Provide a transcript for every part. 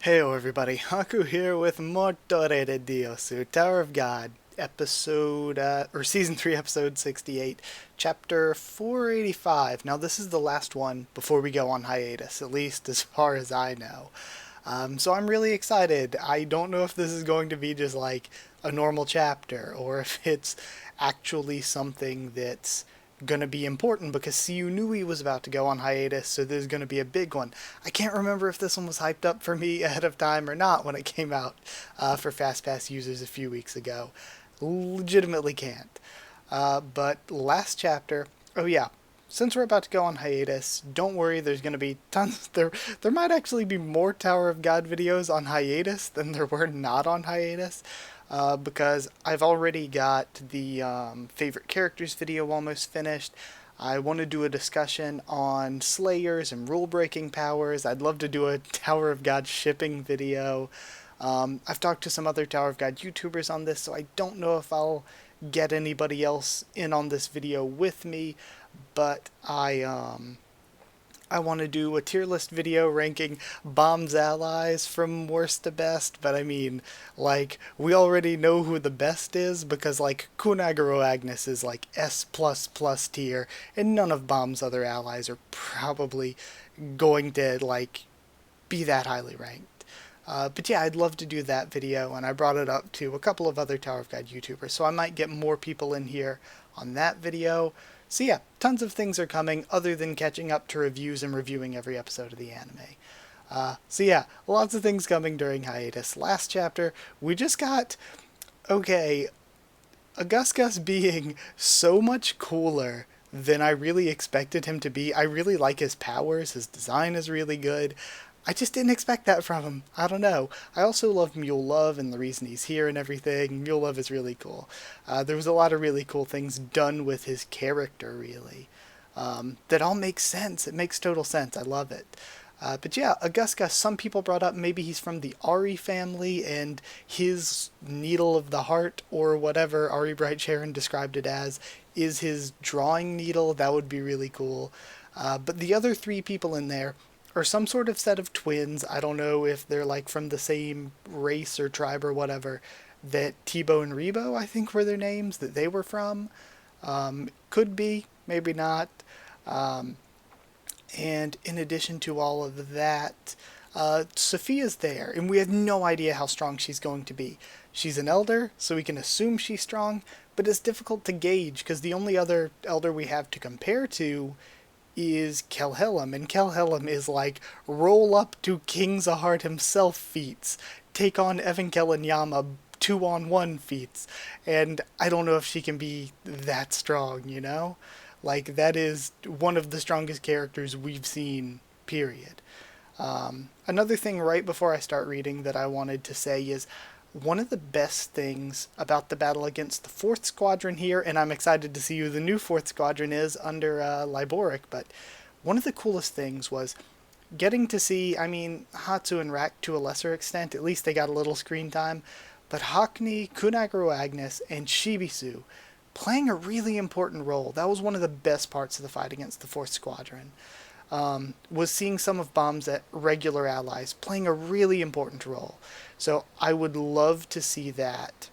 Heyo everybody, Haku here with more Torre de Diosu, Tower of God, Season 3, Episode 68, Chapter 485. Now this is the last one before we go on hiatus, at least as far as I know. So I'm really excited. I don't know if this is going to be just like a normal chapter, or if it's actually something that's gonna be important because Siu Nui was about to go on hiatus, so there's gonna be a big one. I can't remember if this one was hyped up for me ahead of time or not when it came out for FastPass users a few weeks ago. Legitimately can't. But last chapter, oh yeah, since we're about to go on hiatus, don't worry, there's going to be tons. There might actually be more Tower of God videos on hiatus than there were not on hiatus, because I've already got the favorite characters video almost finished. I want to do a discussion on Slayers and rule-breaking powers. I'd love to do a Tower of God shipping video. I've talked to some other Tower of God YouTubers on this, so I don't know if I'll get anybody else in on this video with me, but I want to do a tier list video ranking Bomb's allies from worst to best, but I mean, like, we already know who the best is because, like, Kunaguro Agnes is, like, S++ tier, and none of Bomb's other allies are probably going to, like, be that highly ranked. But yeah, I'd love to do that video, and I brought it up to a couple of other Tower of God YouTubers, so I might get more people in here on that video. So yeah, tons of things are coming other than catching up to reviews and reviewing every episode of the anime. So yeah, lots of things coming during hiatus. Last chapter, we just got, okay, Augustus being so much cooler than I really expected him to be. I really like his powers, his design is really good. I just didn't expect that from him. I don't know. I also love Mule Love and the reason he's here and everything. Mule Love is really cool. There was a lot of really cool things done with his character, really. That all makes sense. It makes total sense. I love it. But yeah, Augustus, some people brought up maybe he's from the Ari family and his Needle of the Heart, or whatever Ari Bright Sharon described it as, is his drawing needle. That would be really cool. But the other three people in there are some sort of set of twins. I don't know if they're like from the same race or tribe or whatever, that Tebow and Rebo, I think, were their names, that they were from. Could be, maybe not. And in addition to all of that, Sophia's there, and we have no idea how strong she's going to be. She's an elder, so we can assume she's strong, but it's difficult to gauge because the only other elder we have to compare to is Kelhelm, and Kelhelm is like roll up to King Zahard himself feats, take on Evankel and Yama 2-on-1 feats, and I don't know if she can be that strong, you know? Like, that is one of the strongest characters we've seen, period. Another thing right before I start reading that I wanted to say is one of the best things about the battle against the 4th Squadron here, and I'm excited to see who the new 4th Squadron is under Liboric, but one of the coolest things was getting to see, I mean, Hatsu and Rak to a lesser extent, at least they got a little screen time, but Haku, Kunaguro Agnes, and Shibisu playing a really important role. That was one of the best parts of the fight against the 4th Squadron. Was seeing some of Bomb's regular allies playing a really important role. So I would love to see that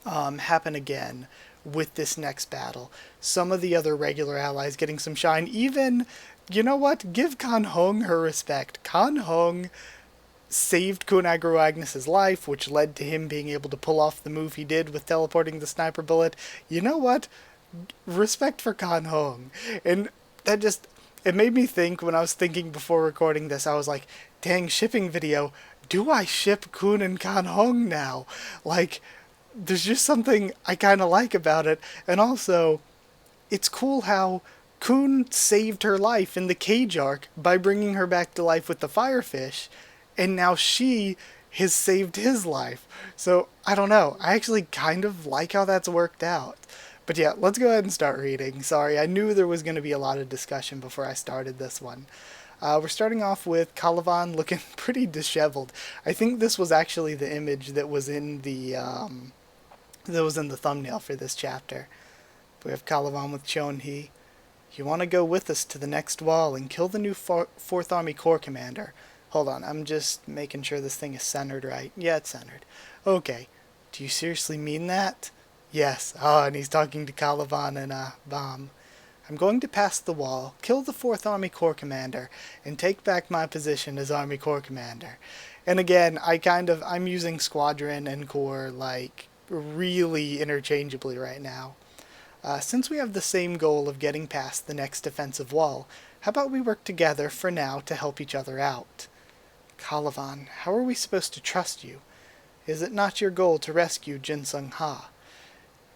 happen again with this next battle. Some of the other regular allies getting some shine. Even, you know what? Give Kan Hong her respect. Kan Hong saved Kunaguro Agnes's life, which led to him being able to pull off the move he did with teleporting the sniper bullet. You know what? Respect for Kan Hong. And that just, it made me think when I was thinking before recording this, I was like, dang, shipping video, do I ship Kun and Kan Hong now? Like, there's just something I kind of like about it. And also, it's cool how Kun saved her life in the cage arc by bringing her back to life with the firefish, and now she has saved his life. So, I don't know. I actually kind of like how that's worked out. But yeah, let's go ahead and start reading. Sorry, I knew there was going to be a lot of discussion before I started this one. We're starting off with Calavan looking pretty disheveled. I think this was actually the image that was in the thumbnail for this chapter. We have Calavan with Chonhee. You want to go with us to the next wall and kill the new 4th Army Corps commander. Hold on, I'm just making sure this thing is centered right. Yeah, it's centered. Okay. Do you seriously mean that? Yes. Oh, and he's talking to Caliban and Bomb. I'm going to pass the wall, kill the 4th Army Corps commander, and take back my position as Army Corps commander. And again, I'm using squadron and corps like really interchangeably right now. Since we have the same goal of getting past the next defensive wall, how about we work together for now to help each other out? Caliban, how are we supposed to trust you? Is it not your goal to rescue Jinsung Ha?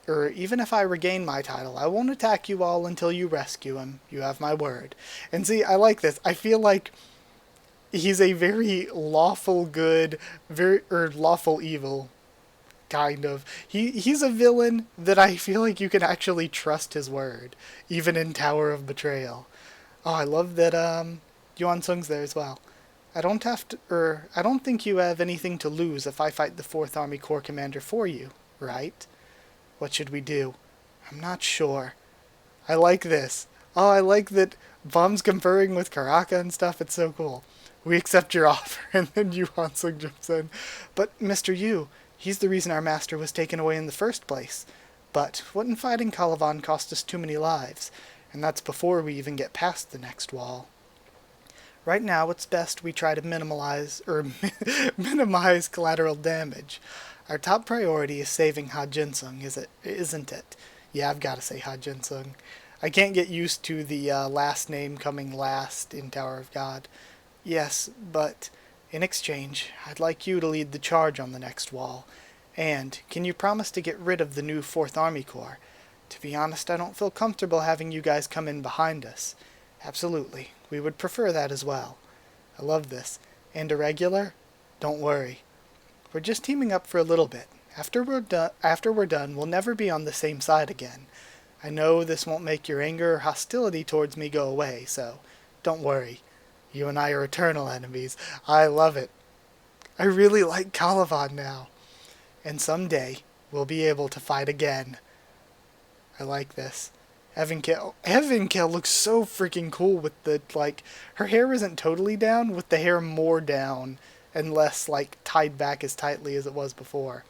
Even if I regain my title, I won't attack you all until you rescue him. You have my word. And see, I like this. I feel like he's a very lawful good, lawful evil, kind of. He's a villain that I feel like you can actually trust his word, even in Tower of Betrayal. Oh, I love that Yuan Sung's there as well. I don't think you have anything to lose if I fight the 4th Army Corps commander for you, right? What should we do? I'm not sure. I like this. Oh, I like that Bomb's conferring with Karaka and stuff. It's so cool. We accept your offer, and then Yuan Sung jumps in. But Mr. Yu, he's the reason our master was taken away in the first place. But wouldn't fighting Caliban cost us too many lives? And that's before we even get past the next wall. Right now, it's best we try to minimize collateral damage. Our top priority is saving Ha Jinsung, isn't it? Yeah, I've got to say Ha Jinsung. I can't get used to the last name coming last in Tower of God. Yes, but in exchange, I'd like you to lead the charge on the next wall. And can you promise to get rid of the new 4th Army Corps? To be honest, I don't feel comfortable having you guys come in behind us. Absolutely. We would prefer that as well. I love this. And irregular? Don't worry. We're just teaming up for a little bit. After we're done, we'll never be on the same side again. I know this won't make your anger or hostility towards me go away, so don't worry. You and I are eternal enemies. I love it. I really like Caliban now. And someday, we'll be able to fight again. I like this. Evankel looks so freaking cool with the, her hair isn't totally down, with the hair more down and less, tied back as tightly as it was before.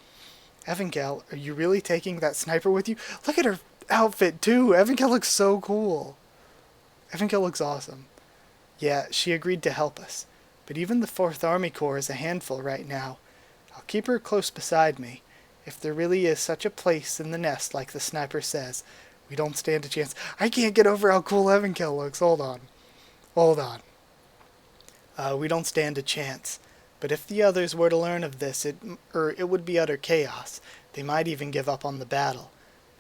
Evankel, are you really taking that sniper with you? Look at her outfit, too! Evankel looks so cool. Evankel looks awesome. Yeah, she agreed to help us. But even the 4th Army Corps is a handful right now. I'll keep her close beside me. If there really is such a place in the nest like the sniper says, we don't stand a chance. I can't get over how cool Evankel looks. Hold on. We don't stand a chance. But if the others were to learn of this, it would be utter chaos. They might even give up on the battle.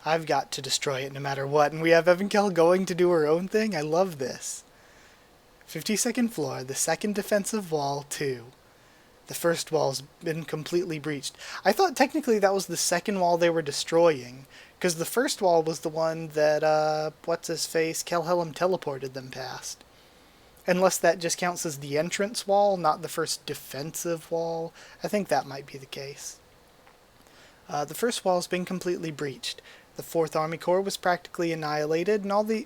I've got to destroy it no matter what, and we have Evankel going to do her own thing? I love this. 52nd floor, the second defensive wall, 2. The first wall's been completely breached. I thought technically that was the second wall they were destroying, because the first wall was the one that, what's-his-face, Kelhelm teleported them past. Unless that just counts as the entrance wall, not the first defensive wall. I think that might be the case. The first wall's been completely breached. The 4th Army Corps was practically annihilated, and all the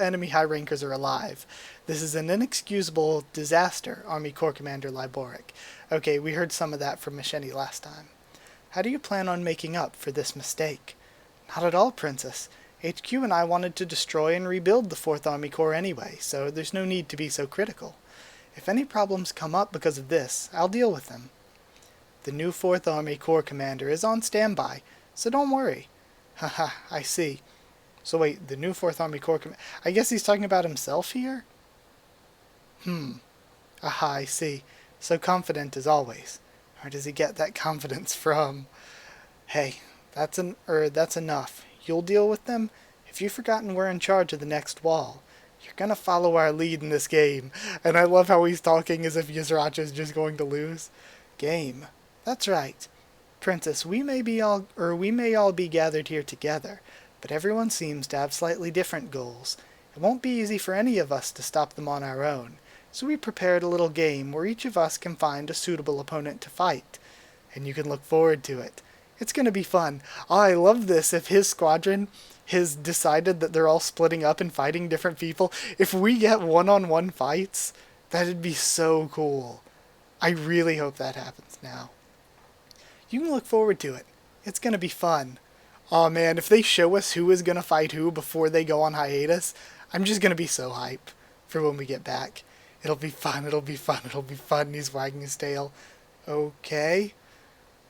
enemy high-rankers are alive. This is an inexcusable disaster, Army Corps Commander Liboric. Okay, we heard some of that from Machete last time. How do you plan on making up for this mistake? Not at all, Princess. HQ and I wanted to destroy and rebuild the 4th Army Corps anyway, so there's no need to be so critical. If any problems come up because of this, I'll deal with them. The new 4th Army Corps commander is on standby, so don't worry. Haha, I see. So wait, the new 4th Army Corps commander... I guess he's talking about himself here? Aha, I see. So confident as always. Where does he get that confidence from? Hey, that's enough. You'll deal with them? If you've forgotten we're in charge of the next wall, you're gonna follow our lead in this game. And I love how he's talking as if Yusracha's just going to lose. Game. That's right. Princess, we may all be gathered here together, but everyone seems to have slightly different goals. It won't be easy for any of us to stop them on our own, so we prepared a little game where each of us can find a suitable opponent to fight, and you can look forward to it. It's going to be fun. Oh, I love this. If his squadron has decided that they're all splitting up and fighting different people, if we get one-on-one fights, that'd be so cool. I really hope that happens now. You can look forward to it. It's gonna be fun. Oh man, if they show us who is gonna fight who before they go on hiatus, I'm just gonna be so hype for when we get back. It'll be fun, it'll be fun, it'll be fun. He's wagging his tail. Okay.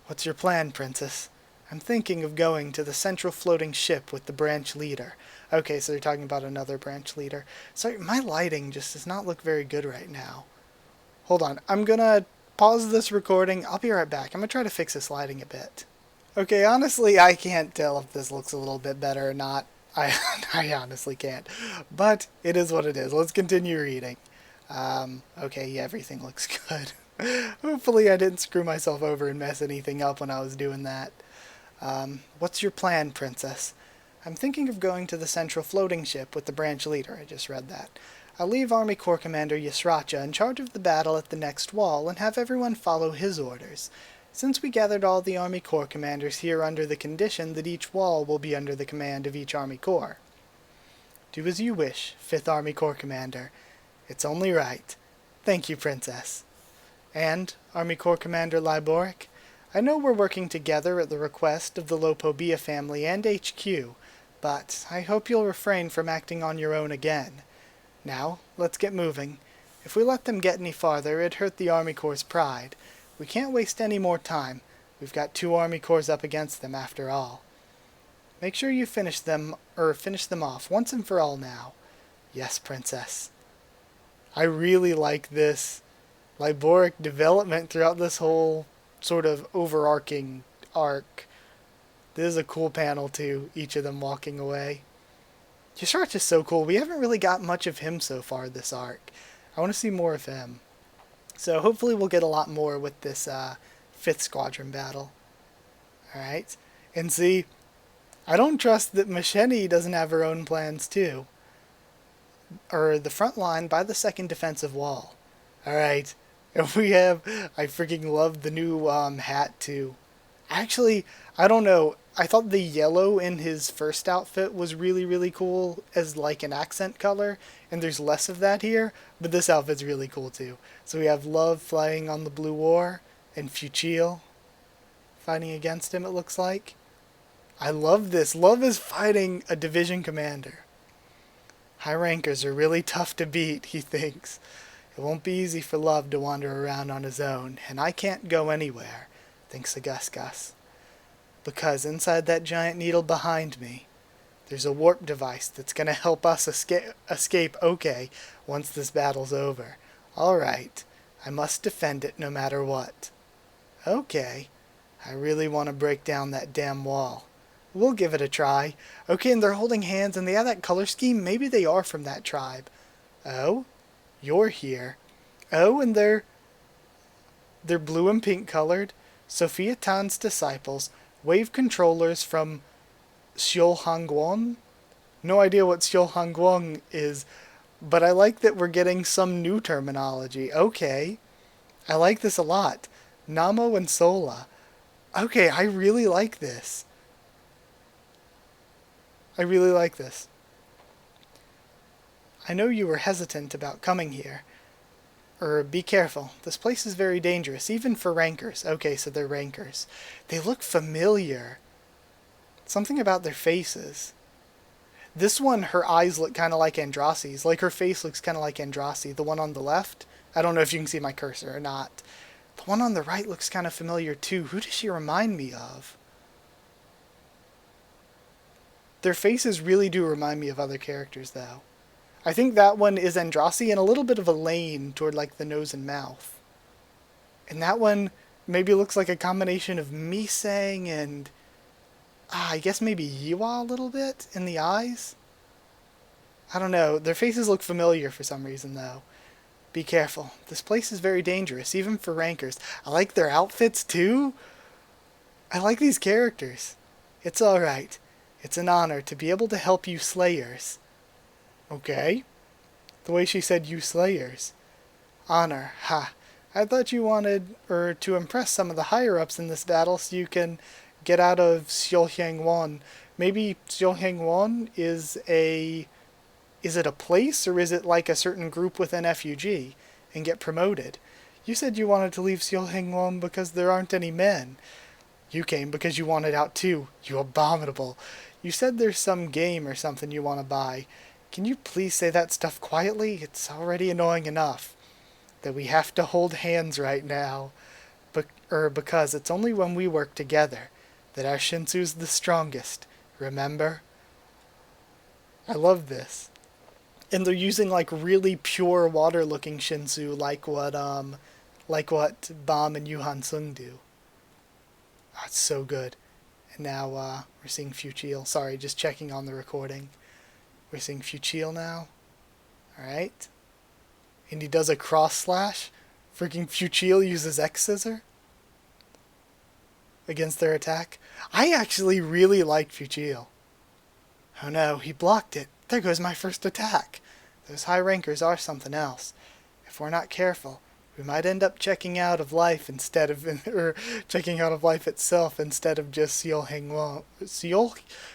What's your plan, Princess? I'm thinking of going to the central floating ship with the branch leader. Okay, so they're talking about another branch leader. Sorry, my lighting just does not look very good right now. Hold on, I'm gonna pause this recording. I'll be right back. I'm gonna try to fix this lighting a bit. Okay, honestly, I can't tell if this looks a little bit better or not. I honestly can't. But it is what it is. Let's continue reading. Okay, yeah, everything looks good. Hopefully I didn't screw myself over and mess anything up when I was doing that. What's your plan, Princess? I'm thinking of going to the central floating ship with the branch leader. I just read that. I'll leave Army Corps Commander Yasracha in charge of the battle at the next wall and have everyone follow his orders. Since we gathered all the Army Corps commanders here under the condition that each wall will be under the command of each Army Corps. Do as you wish, 5th Army Corps Commander. It's only right. Thank you, Princess. And, Army Corps Commander Liboric, I know we're working together at the request of the Lopobia family and HQ, but I hope you'll refrain from acting on your own again. Now, let's get moving. If we let them get any farther, it'd hurt the Army Corps' pride. We can't waste any more time. We've got 2 Army Corps up against them after all. Make sure you finish them off once and for all now. Yes, Princess. I really like this Liboric development throughout this whole sort of overarching arc. This is a cool panel too, each of them walking away. Yasharch is so cool. We haven't really got much of him so far this arc. I want to see more of him. So hopefully we'll get a lot more with this 5th Squadron battle. Alright. And see, I don't trust that Macheni doesn't have her own plans too. Or the front line by the 2nd defensive wall. Alright. And we have, I freaking love the new hat too. Actually, I don't know. I thought the yellow in his first outfit was really, really cool as like an accent color, and there's less of that here, but this outfit's really cool too. So we have Love flying on the Blue War, and Fuchil fighting against him, it looks like. I love this. Love is fighting a division commander. High rankers are really tough to beat, he thinks. It won't be easy for Love to wander around on his own, and I can't go anywhere, thinks Augustus. Because inside that giant needle behind me, there's a warp device that's going to help us escape OK once this battle's over. Alright, I must defend it no matter what. Okay, I really want to break down that damn wall. We'll give it a try. Okay, and they're holding hands and they have that color scheme. Maybe they are from that tribe. Oh, you're here. Oh, and they're blue and pink colored. Sophia Tan's disciples. Wave controllers from Xiuhangguang? No idea what Xiuhangguang is, but I like that we're getting some new terminology. Okay. I like this a lot. Namo and Sola. Okay, I really like this. I really like this. I know you were hesitant about coming here. Be careful. This place is very dangerous, even for rankers. Okay, so they're rankers. They look familiar. Something about their faces. This one, her eyes look kind of like Andrasi's. Like, her face looks kind of like Andrasi. The one on the left, I don't know if you can see my cursor or not. The one on the right looks kind of familiar too. Who does she remind me of? Their faces really do remind me of other characters, though. I think that one is Andrasi and a little bit of a lane toward like the nose and mouth. And that one maybe looks like a combination of Misang and I guess maybe Yiwa a little bit in the eyes. I don't know. Their faces look familiar for some reason though. Be careful. This place is very dangerous, even for rankers. I like their outfits too. I like these characters. It's alright. It's an honor to be able to help you Slayers. Okay. The way she said you Slayers. Honor, ha. I thought you wanted to impress some of the higher-ups in this battle so you can get out of Xiuhangguang. Maybe Xiuhangguang is it a place or is it like a certain group within FUG and get promoted? You said you wanted to leave Seol Hingwon because there aren't any men. You came because you wanted out too, you abominable. You said there's some game or something you want to buy. Can you please say that stuff quietly? It's already annoying enough. That we have to hold hands right now. Because it's only when we work together that our Shinsu's the strongest. Remember? I love this. And they're using like really pure water looking Shinsu like what Bam and Yuhan Sung do. Oh, it's so good. And now we're seeing Fuchil. Sorry, just checking on the recording. We're seeing Fuchil now. Alright. And he does a cross slash. Freaking Fuchil uses X Scissor against their attack. I actually really like Fuchil. Oh no, he blocked it. There goes my first attack. Those high rankers are something else. If we're not careful, we might end up checking out of life instead of, or checking out of life itself instead of just Seol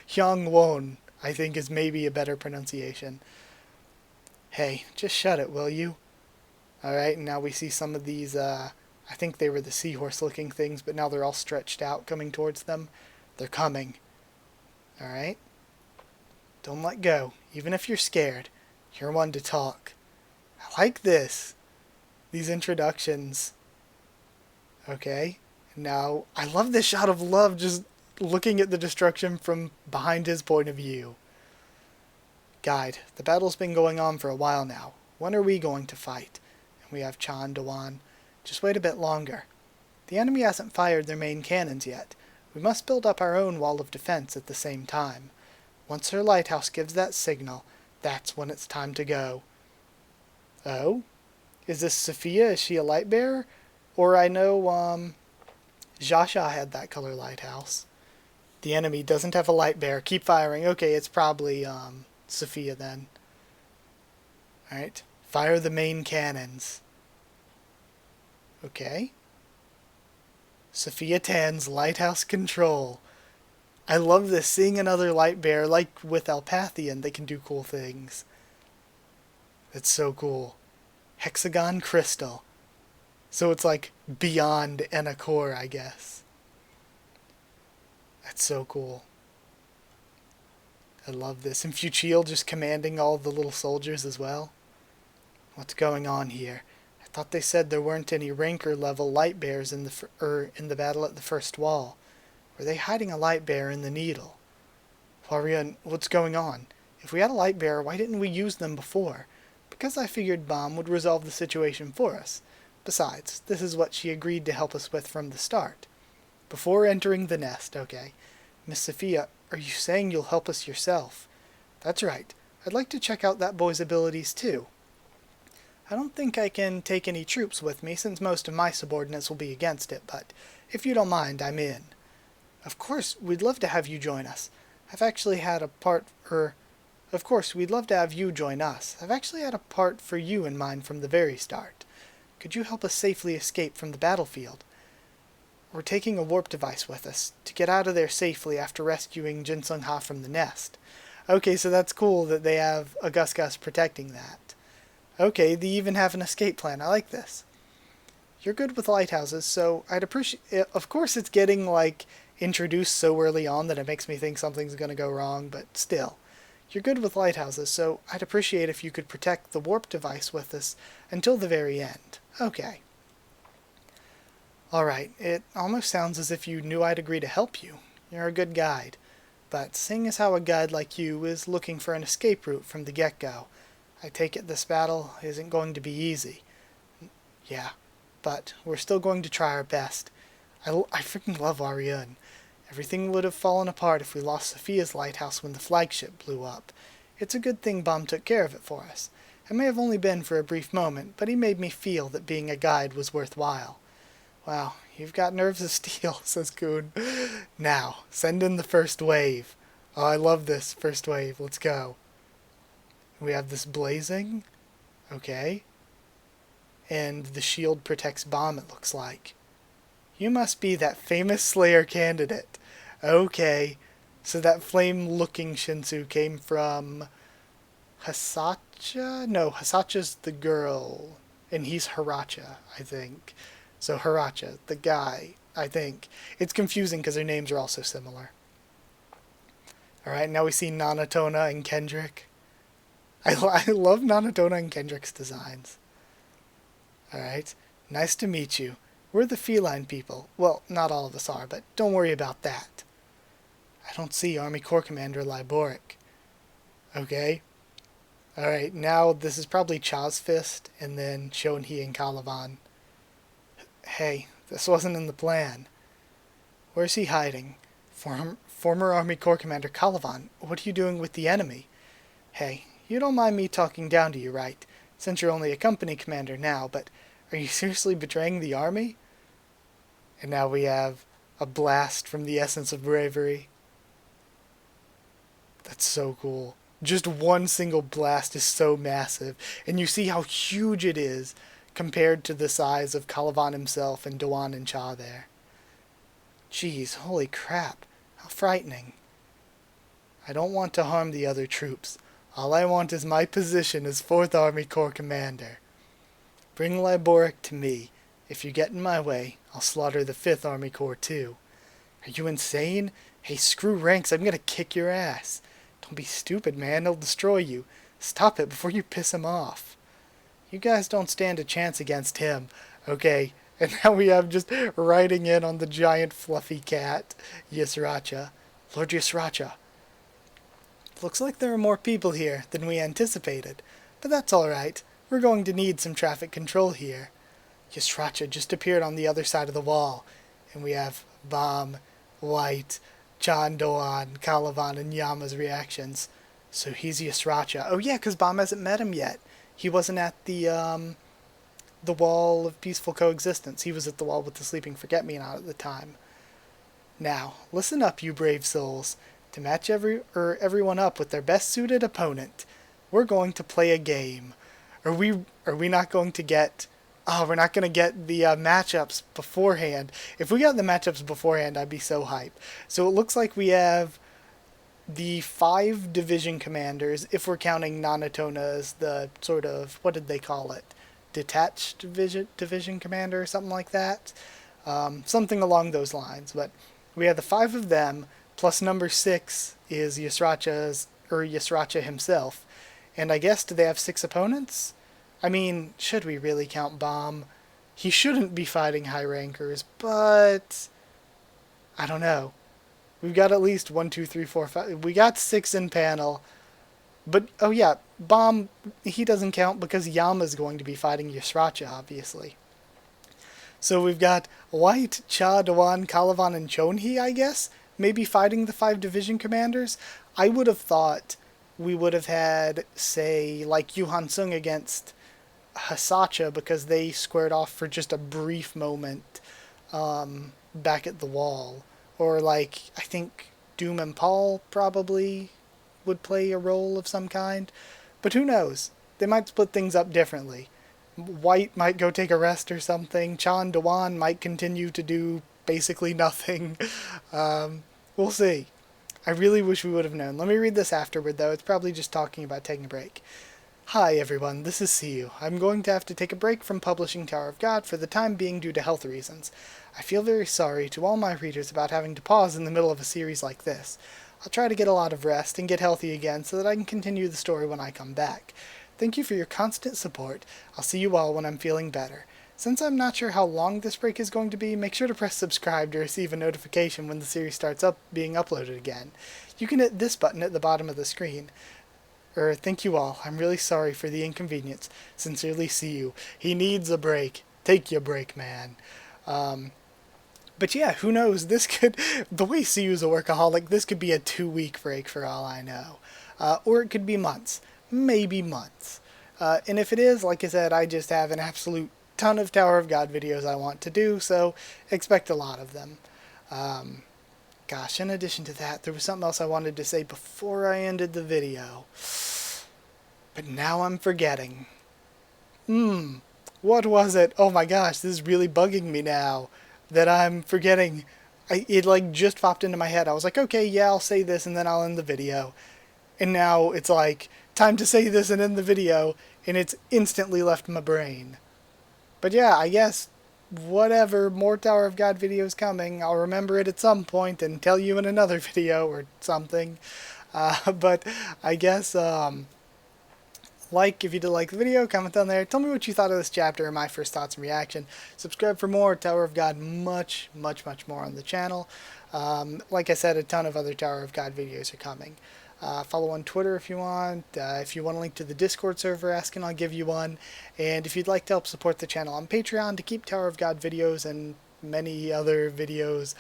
Hyungwon, I think is maybe a better pronunciation. Hey, just shut it, will you? Alright, and now we see some of these, I think they were the seahorse-looking things, but now they're all stretched out coming towards them. They're coming. Alright? Don't let go, even if you're scared. You're one to talk. I like this. These introductions. Okay? Now, I love this shot of Love just looking at the destruction from behind his point of view. Guide, the battle's been going on for a while now. When are we going to fight? And we have Chan Dewan. Just wait a bit longer. The enemy hasn't fired their main cannons yet. We must build up our own wall of defense at the same time. Once her lighthouse gives that signal, that's when it's time to go. Oh? Is this Sophia? Is she a light bearer? Or I know, Jasha had that color lighthouse. The enemy doesn't have a light bearer. Keep firing. Okay, it's probably, Sophia then. Alright. Fire the main cannons. Okay. Sophia Tan's lighthouse control. I love this. Seeing another light bearer, like with Alpathian, they can do cool things. It's so cool. Hexagon crystal. So it's like beyond Enakor, I guess. That's so cool. I love this. And Fuchil just commanding all the little soldiers as well. What's going on here? I thought they said there weren't any ranker level light bearers in the battle at the first wall. Were they hiding a light bearer in the needle? Florian, what's going on? If we had a light bearer, why didn't we use them before? Because I figured Bomb would resolve the situation for us. Besides, this is what she agreed to help us with from the start. Before entering the nest, okay. Miss Sophia, are you saying you'll help us yourself? That's right. I'd like to check out that boy's abilities too. I don't think I can take any troops with me since most of my subordinates will be against it, but if you don't mind, I'm in. Of course, we'd love to have you join us. Of course, we'd love to have you join us. I've actually had a part for you in mind from the very start. Could you help us safely escape from the battlefield? We're taking a warp device with us to get out of there safely after rescuing Jin Sung Ha from the nest. Okay, so that's cool that they have a Gus Gus protecting that. Okay, they even have an escape plan. I like this. You're good with lighthouses, so I'd appreciate... Of course it's getting, like, introduced so early on that it makes me think something's going to go wrong, but still. You're good with lighthouses, so I'd appreciate if you could protect the warp device with us until the very end. Okay. Alright, it almost sounds as if you knew I'd agree to help you. You're a good guide. But seeing as how a guide like you is looking for an escape route from the get-go, I take it this battle isn't going to be easy. Yeah, but we're still going to try our best. I freaking love Ariane. Everything would have fallen apart if we lost Sophia's lighthouse when the flagship blew up. It's a good thing Bomb took care of it for us. It may have only been for a brief moment, but he made me feel that being a guide was worthwhile. Wow, you've got nerves of steel, says Kuhn. Now, send in the first wave. Oh, I love this first wave. Let's go. We have this blazing. Okay. And the shield protects Bomb, it looks like. You must be that famous Slayer candidate. Okay. So that flame-looking Shinsu came from Hasacha? No, Hasacha's the girl and he's Hiracha, I think. So Hiracha, the guy, I think. It's confusing because their names are all so similar. Alright, now we see Nanatona and Kendrick. I love Nanatona and Kendrick's designs. Alright, nice to meet you. We're the feline people. Well, not all of us are, but don't worry about that. I don't see Army Corps Commander Liboric. Okay. Alright, now this is probably Cha's Fist, and then Shonhi and Caliban. Hey, this wasn't in the plan. Where's he hiding? Former Army Corps Commander Caliban, what are you doing with the enemy? Hey, you don't mind me talking down to you, right? Since you're only a company commander now, but are you seriously betraying the army? And now we have a blast from the essence of bravery. That's so cool. Just one single blast is so massive, and you see how huge it is compared to the size of Caliban himself and Dewan and Cha there. Jeez, holy crap. How frightening. I don't want to harm the other troops. All I want is my position as 4th Army Corps Commander. Bring Liboric to me. If you get in my way, I'll slaughter the 5th Army Corps too. Are you insane? Hey, screw ranks, I'm gonna kick your ass. Don't be stupid, man, he'll destroy you. Stop it before you piss him off. You guys don't stand a chance against him. Okay, and now we have just riding in on the giant fluffy cat, Yisracha. Lord Yisracha. Looks like there are more people here than we anticipated, but that's alright. We're going to need some traffic control here. Yisracha just appeared on the other side of the wall, and we have Bomb, White, John Doan, Caliban, and Yama's reactions. So he's Yisracha. Oh yeah, because Bomb hasn't met him yet. He wasn't at the Wall of Peaceful Coexistence. He was at the Wall with the Sleeping Forget-Me-Not at the time. Now, listen up, you brave souls. To match everyone up with their best suited opponent, we're going to play a game. Are we not going to get... Oh, we're not going to get the matchups beforehand. If we got the matchups beforehand, I'd be so hype. So it looks like we have the 5 division commanders, if we're counting Nanatona as the sort of, what did they call it? Detached division commander or something like that? Something along those lines. But we have the 5 of them, plus number 6 is Yisracha himself. And I guess, do they have 6 opponents? I mean, should we really count Bomb? He shouldn't be fighting high rankers, but I don't know. We've got at least 1, 2, 3, 4, 5. We got 6 in panel. But, oh yeah, Bomb, he doesn't count because Yama's going to be fighting Yisracha, obviously. So we've got White, Cha, Dewan, Caliban, and Chonhi, I guess, maybe fighting the 5 division commanders. I would have thought we would have had, say, like Yuhan Sung against Hasacha, because they squared off for just a brief moment back at the wall. Or like, I think Doom and Paul probably would play a role of some kind. But who knows? They might split things up differently. White might go take a rest or something. Cha and Dewan might continue to do basically nothing. We'll see. I really wish we would have known. Let me read this afterward, though. It's probably just talking about taking a break. Hi, everyone. This is CU. I'm going to have to take a break from publishing Tower of God for the time being due to health reasons. I feel very sorry to all my readers about having to pause in the middle of a series like this. I'll try to get a lot of rest and get healthy again so that I can continue the story when I come back. Thank you for your constant support. I'll see you all when I'm feeling better. Since I'm not sure how long this break is going to be, make sure to press subscribe to receive a notification when the series starts being uploaded again. You can hit this button at the bottom of the screen. Thank you all. I'm really sorry for the inconvenience. Sincerely, CU. He needs a break. Take your break, man. But yeah, who knows? This could, the way CU's a workaholic, this could be a 2-week break for all I know. Or it could be months. Maybe months. And if it is, like I said, I just have an absolute ton of Tower of God videos I want to do, so expect a lot of them. Gosh, in addition to that, there was something else I wanted to say before I ended the video. But now I'm forgetting. What was it? Oh my gosh, this is really bugging me now that I'm forgetting. It like just popped into my head. I was like, okay, yeah, I'll say this and then I'll end the video. And now it's like, time to say this and end the video, and it's instantly left my brain. But yeah, I guess whatever, more Tower of God videos coming. I'll remember it at some point and tell you in another video or something. But I guess, if you did like the video, comment down there. Tell me what you thought of this chapter and my first thoughts and reaction. Subscribe for more Tower of God, much more on the channel. Like I said, a ton of other Tower of God videos are coming. Follow on Twitter if you want. If you want a link to the Discord server, ask and I'll give you one. And if you'd like to help support the channel on Patreon to keep Tower of God videos and many other videos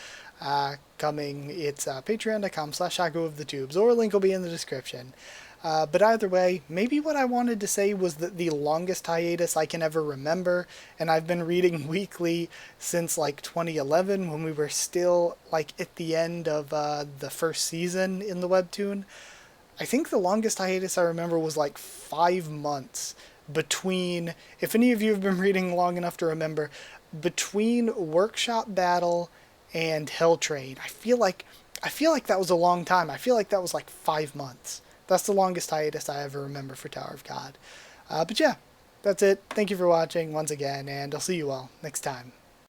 coming, it's patreon.com/Haku of the Tubes, or a link will be in the description. But either way, maybe what I wanted to say was that the longest hiatus I can ever remember, and I've been reading weekly since like 2011 when we were still like at the end of the first season in the webtoon. I think the longest hiatus I remember was like 5 months between, if any of you have been reading long enough to remember, between Workshop Battle and Hell Train. I feel like that was a long time. I feel like that was like 5 months. That's the longest hiatus I ever remember for Tower of God. But yeah, that's it. Thank you for watching once again, and I'll see you all next time.